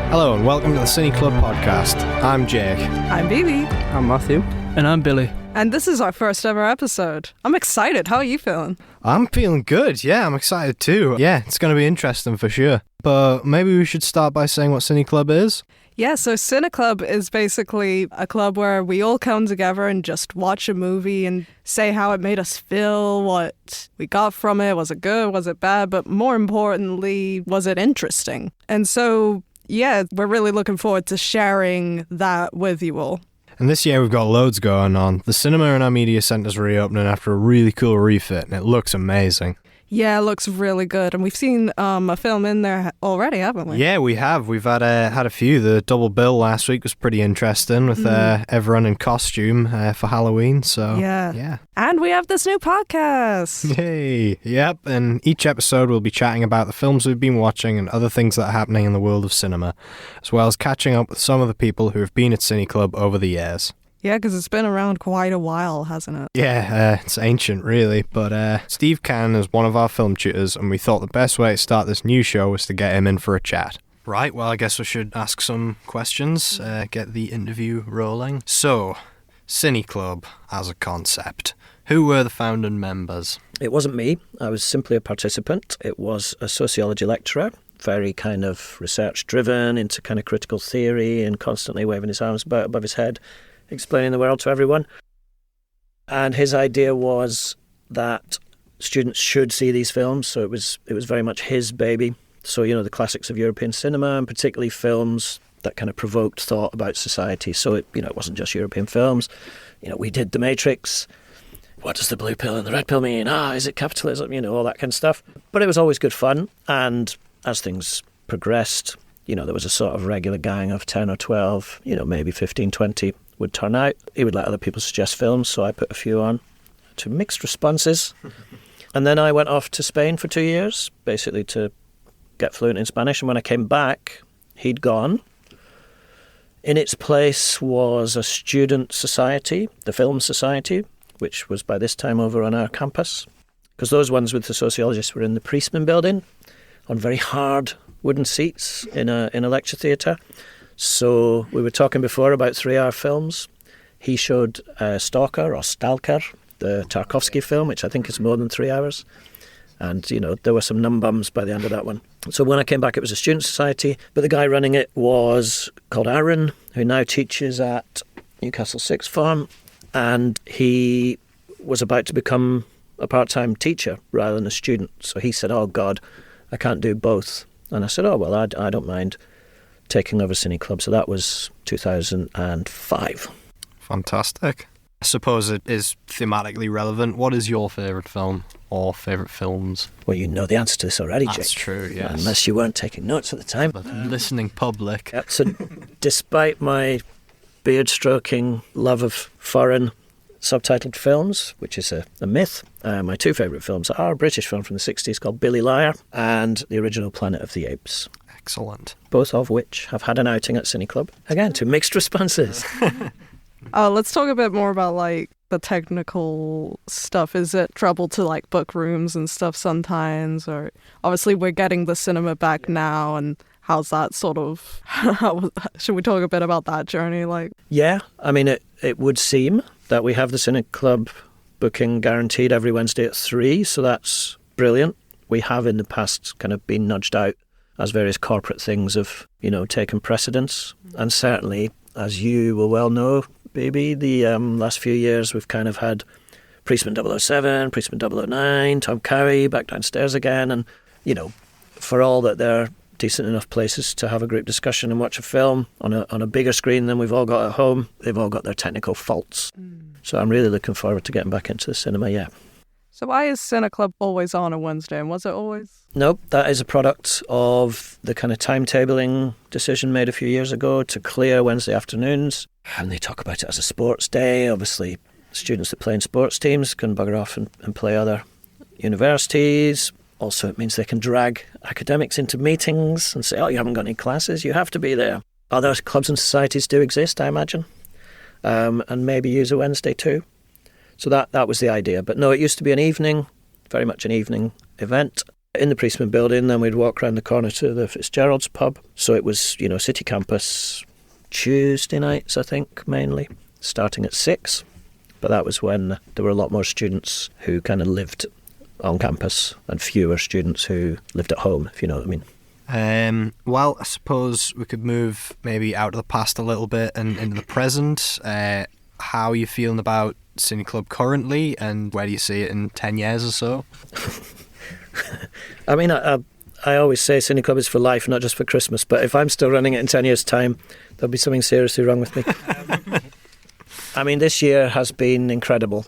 Hello and welcome to the Cineclub podcast. I'm Jake. I'm Bibi. I'm Matthew. And I'm Billy. And this is our first ever episode. I'm excited. How are you feeling? I'm feeling good. Yeah, I'm excited too. Yeah, it's going to be interesting for sure. But maybe we should start by saying what Cineclub is. Yeah, so Cineclub is basically a club where we all come together and just watch a movie and say how it made us feel, what we got from it. Was it good? Was it bad? But more importantly, was it interesting? And so, yeah, we're really looking forward to sharing that with you all. And this year we've got loads going on. The cinema in our media centre's reopening after a really cool refit, and it looks amazing. Yeah, it looks really good. And we've seen a film in there already, haven't we? Yeah, we have. We've had a few. The double bill last week was pretty interesting with everyone in costume for Halloween. So yeah. And we have this new podcast. Yay. Yep. And each episode we'll be chatting about the films we've been watching and other things that are happening in the world of cinema, as well as catching up with some of the people who have been at Cineclub over the years. Yeah, because it's been around quite a while, hasn't it? Yeah, it's ancient, really. But Steve Cannon is one of our film tutors, and we thought the best way to start this new show was to get him in for a chat. Right, well, I guess we should ask some questions, get the interview rolling. So, Cineclub as a concept. Who were the founding members? It wasn't me. I was simply a participant. It was a sociology lecturer, very kind of research-driven, into kind of critical theory and constantly waving his arms about above his head, explaining the world to everyone. And his idea was that students should see these films, so it was very much his baby. So, you know, the classics of European cinema, and particularly films that kind of provoked thought about society. So, it wasn't just European films. You know, we did The Matrix. What does the blue pill and the red pill mean? Is it capitalism? You know, all that kind of stuff. But it was always good fun. And as things progressed, you know, there was a sort of regular gang of 10 or 12, maybe 15, 20 would turn out. He would let other people suggest films, so I put a few on to mixed responses. And then I went off to Spain for 2 years, basically to get fluent in Spanish. And when I came back, he'd gone. In its place was a student society, the Film Society, which was by this time over on our campus, because those ones with the sociologists were in the Priestman building on very hard wooden seats in a lecture theatre. So we were talking before about 3-hour films. He showed Stalker, the Tarkovsky film, which I think is more than 3 hours. And, there were some num-bums by the end of that one. So when I came back, it was a student society, but the guy running it was called Aaron, who now teaches at Newcastle Sixth Form, and he was about to become a part-time teacher rather than a student. So he said, oh, God, I can't do both. And I said, oh, well, I don't mind taking over Cineclub. So that was 2005. Fantastic. I suppose it is thematically relevant. What is your favourite film or favourite films? Well, you know the answer to this already, Jake. That's true, yes. Unless you weren't taking notes at the time. But listening public. Yeah, so despite my beard-stroking love of foreign subtitled films, which is a myth, my two favourite films are a British film from the 60s called Billy Liar and the original Planet of the Apes. Excellent. Both of which have had an outing at Cineclub. Again, to mixed responses. Let's talk a bit more about the technical stuff. Is it trouble to book rooms and stuff sometimes? Or obviously we're getting the cinema back now, and how's that sort of? Should we talk a bit about that journey? Yeah, I mean it would seem that we have the Cineclub booking guaranteed every Wednesday at 3, so that's brilliant. We have in the past kind of been nudged out as various corporate things have, taken precedence. And certainly, as you will well know, baby, the last few years we've kind of had Priestman 007, Priestman 009, Tom Carey back downstairs again. And, for all that they're decent enough places to have a group discussion and watch a film on a bigger screen than we've all got at home, they've all got their technical faults. So I'm really looking forward to getting back into the cinema, yeah. So why is Cineclub always on a Wednesday, and was it always? Nope, that is a product of the kind of timetabling decision made a few years ago to clear Wednesday afternoons. And they talk about it as a sports day. Obviously, students that play in sports teams can bugger off and play other universities. Also, it means they can drag academics into meetings and say, oh, you haven't got any classes, you have to be there. Other clubs and societies do exist, I imagine, and maybe use a Wednesday too. So that was the idea. But no, it used to be an evening, very much an evening event. in the Priestman building, then we'd walk around the corner to the Fitzgerald's pub. So it was, city campus Tuesday nights, I think, mainly, starting at 6. But that was when there were a lot more students who kind of lived on campus and fewer students who lived at home, if you know what I mean. Well, I suppose we could move maybe out of the past a little bit and into the present. How are you feeling about Cineclub currently, and where do you see it in 10 years or so? I mean, I always say Cineclub is for life, not just for Christmas, but if I'm still running it in 10 years' time, there'll be something seriously wrong with me. I mean, this year has been incredible.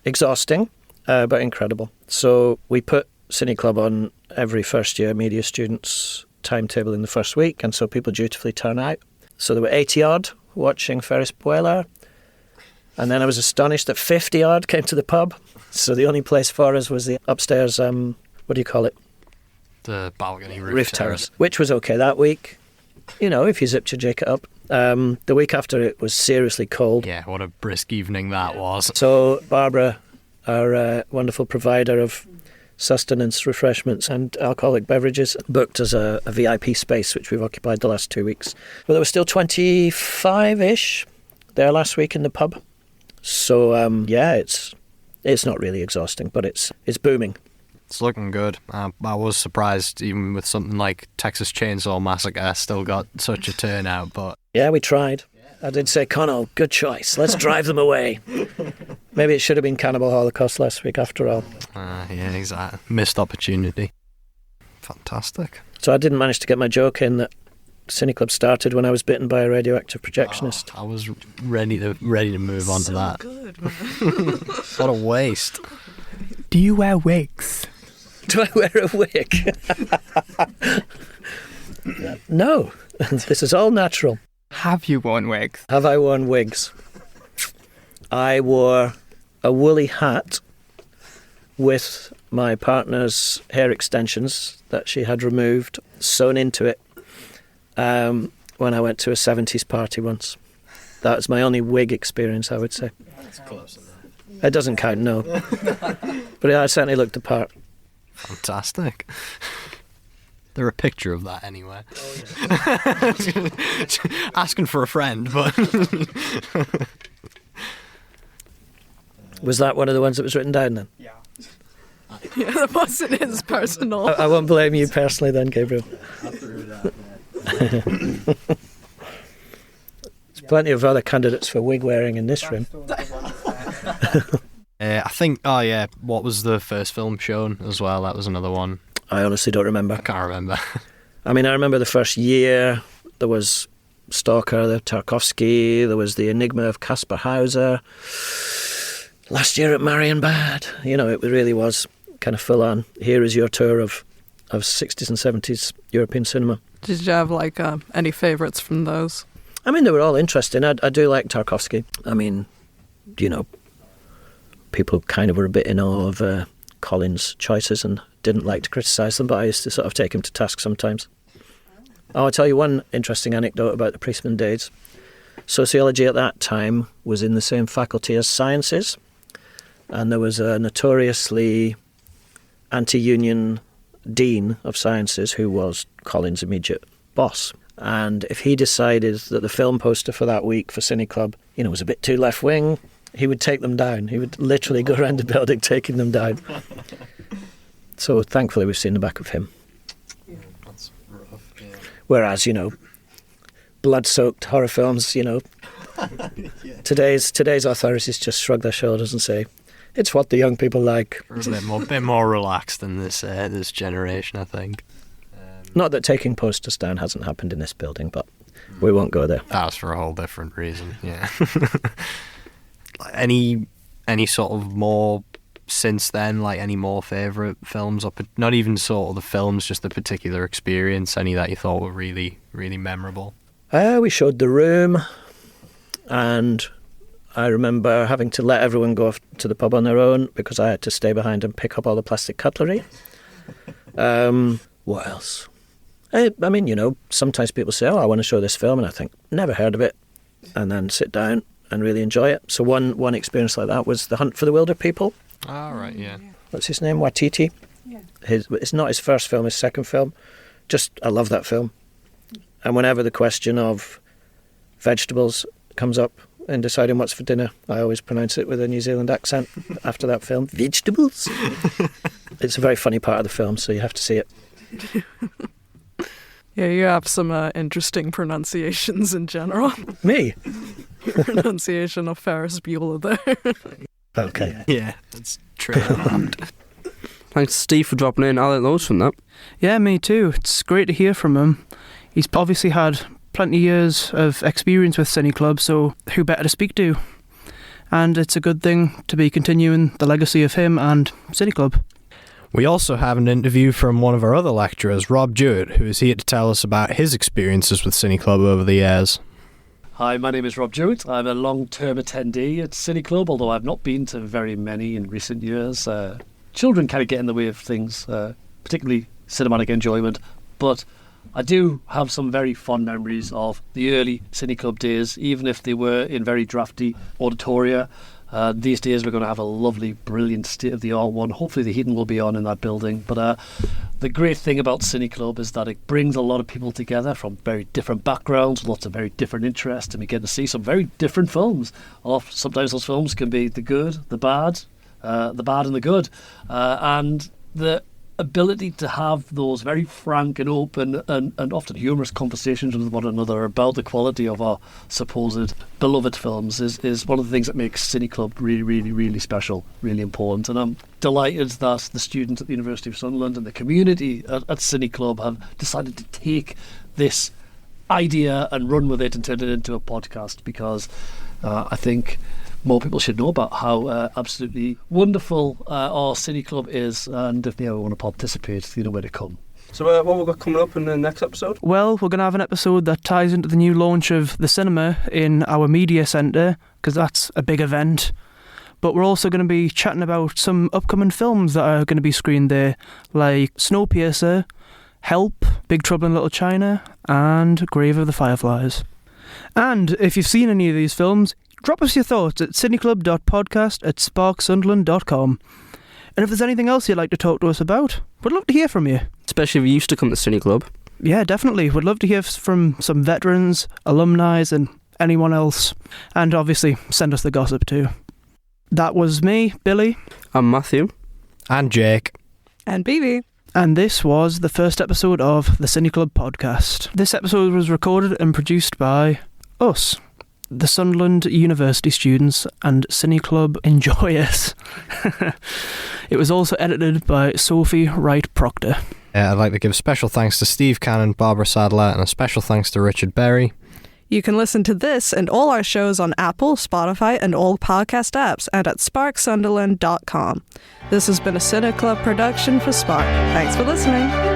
Exhausting, but incredible. So we put Cineclub on every first-year media student's timetable in the first week, and so people dutifully turn out. So there were 80-odd watching Ferris Bueller, and then I was astonished that 50-odd came to the pub. So the only place for us was the upstairs, what do you call it? The balcony roof terrace. Which was okay that week, if you zipped your jacket up. The week after, it was seriously cold. Yeah, what a brisk evening that was. So Barbara, our wonderful provider of sustenance, refreshments and alcoholic beverages, booked us a VIP space, which we've occupied the last 2 weeks. But there was still 25-ish there last week in the pub. So, it's not really exhausting, but it's booming. It's looking good. I was surprised, even with something like Texas Chainsaw Massacre, still got such a turnout. But yeah, we tried. I did say, Connell, good choice. Let's drive them away. Maybe it should have been Cannibal Holocaust last week, after all. Yeah, exactly. Missed opportunity. Fantastic. So I didn't manage to get my joke in that Cineclub started when I was bitten by a radioactive projectionist. I was ready to move on to that. Good. What a waste. Do you wear wigs? Do I wear a wig? No. This is all natural. Have you worn wigs? Have I worn wigs? I wore a woolly hat with my partner's hair extensions that she had removed, sewn into it, when I went to a 70s party once. That was my only wig experience, I would say. That's close enough. It doesn't count, no. But I certainly looked the part. Fantastic. They're a picture of that anyway. Asking for a friend, but... Was that one of the ones that was written down then? Yeah. Yeah, that wasn't his personal. I won't blame you personally then, Gabriel. There's plenty of other candidates for wig wearing in this room. I think, what was the first film shown as well? That was another one. I honestly don't remember. I can't remember. I mean, I remember the first year. There was Stalker, the Tarkovsky. There was the Enigma of Caspar Hauser. Last year at Marienbad. It really was kind of full on. Here is your tour of 60s and 70s European cinema. Did you have any favourites from those? I mean, they were all interesting. I do like Tarkovsky. I mean, people kind of were a bit in awe of Colin's choices and didn't like to criticise them, but I used to sort of take him to task sometimes. I'll tell you one interesting anecdote about the Priestman days. Sociology at that time was in the same faculty as sciences, and there was a notoriously anti-union dean of sciences who was Colin's immediate boss. And if he decided that the film poster for that week for Cineclub, was a bit too left-wing, he would take them down. He would literally go around the building taking them down. So thankfully we've seen the back of him. Yeah, that's rough, yeah. Whereas, blood-soaked horror films, Yeah. today's authorities just shrug their shoulders and say, it's what the young people like. We're a bit more relaxed than this generation, I think. Not that taking posters down hasn't happened in this building, but we won't go there. That's for a whole different reason, yeah. Any sort of more since then, like any more favourite films, or not even sort of the films, just the particular experience, any that you thought were really, really memorable? We showed The Room, and I remember having to let everyone go off to the pub on their own because I had to stay behind and pick up all the plastic cutlery. What else? I mean, sometimes people say, I want to show this film, and I think, never heard of it, and then sit down and really enjoy it. So one experience like that was The Hunt for the Wilder People. Oh, right, yeah. What's his name? Waititi. It's not his first film, his second film. I love that film. And whenever the question of vegetables comes up in deciding what's for dinner, I always pronounce it with a New Zealand accent after that film. Vegetables. It's a very funny part of the film, so you have to see it. Yeah, you have some interesting pronunciations in general. Me? Pronunciation of Ferris Bueller there. Okay. Yeah, that's true. Thanks, Steve, for dropping in. I learned loads from that. Yeah, me too. It's great to hear from him. He's obviously had plenty of years of experience with Cineclub, so who better to speak to? And it's a good thing to be continuing the legacy of him and Cineclub. We also have an interview from one of our other lecturers, Rob Jewett, who is here to tell us about his experiences with Cineclub over the years. Hi, my name is Rob Jewett. I'm a long-term attendee at Cineclub, although I've not been to very many in recent years. Children kind of get in the way of things, particularly cinematic enjoyment, but I do have some very fond memories of the early Cineclub days, even if they were in very drafty auditoria. These days we're going to have a lovely, brilliant state-of-the-art one. Hopefully the heating will be on in that building. But the great thing about Cineclub is that it brings a lot of people together from very different backgrounds, lots of very different interests, and we get to see some very different films. Sometimes those films can be the good, the bad and the good. And the ability to have those very frank and open and often humorous conversations with one another about the quality of our supposed beloved films is one of the things that makes Cineclub really, really, really special, really important. And I'm delighted that the students at the University of Sunderland and the community at Cineclub have decided to take this idea and run with it and turn it into a podcast, because I think more people should know about how absolutely wonderful our Cineclub is, and if they ever want to participate, you know where to come. So what we've got coming up in the next episode? Well, we're going to have an episode that ties into the new launch of the cinema in our media centre, because that's a big event. But we're also going to be chatting about some upcoming films that are going to be screened there, like Snowpiercer, Help, Big Trouble in Little China, and Grave of the Fireflies. And if you've seen any of these films, drop us your thoughts at cineclub.podcast@sparksunderland.com. And if there's anything else you'd like to talk to us about, we'd love to hear from you. Especially if you used to come to Cineclub. Yeah, definitely. We'd love to hear from some veterans, alumni, and anyone else. And obviously, send us the gossip too. That was me, Billy. I'm Matthew. And Jake. And BB. And this was the first episode of the Cineclub podcast. This episode was recorded and produced by us, the Sunderland University students and Cineclub enjoyers. It was also edited by Sophie Wright-Proctor. I'd like to give special thanks to Steve Cannon, Barbara Sadler, and a special thanks to Richard Berry. You can listen to this and all our shows on Apple, Spotify, and all podcast apps, and at sparksunderland.com. This has been a Cineclub production for Spark. Thanks for listening.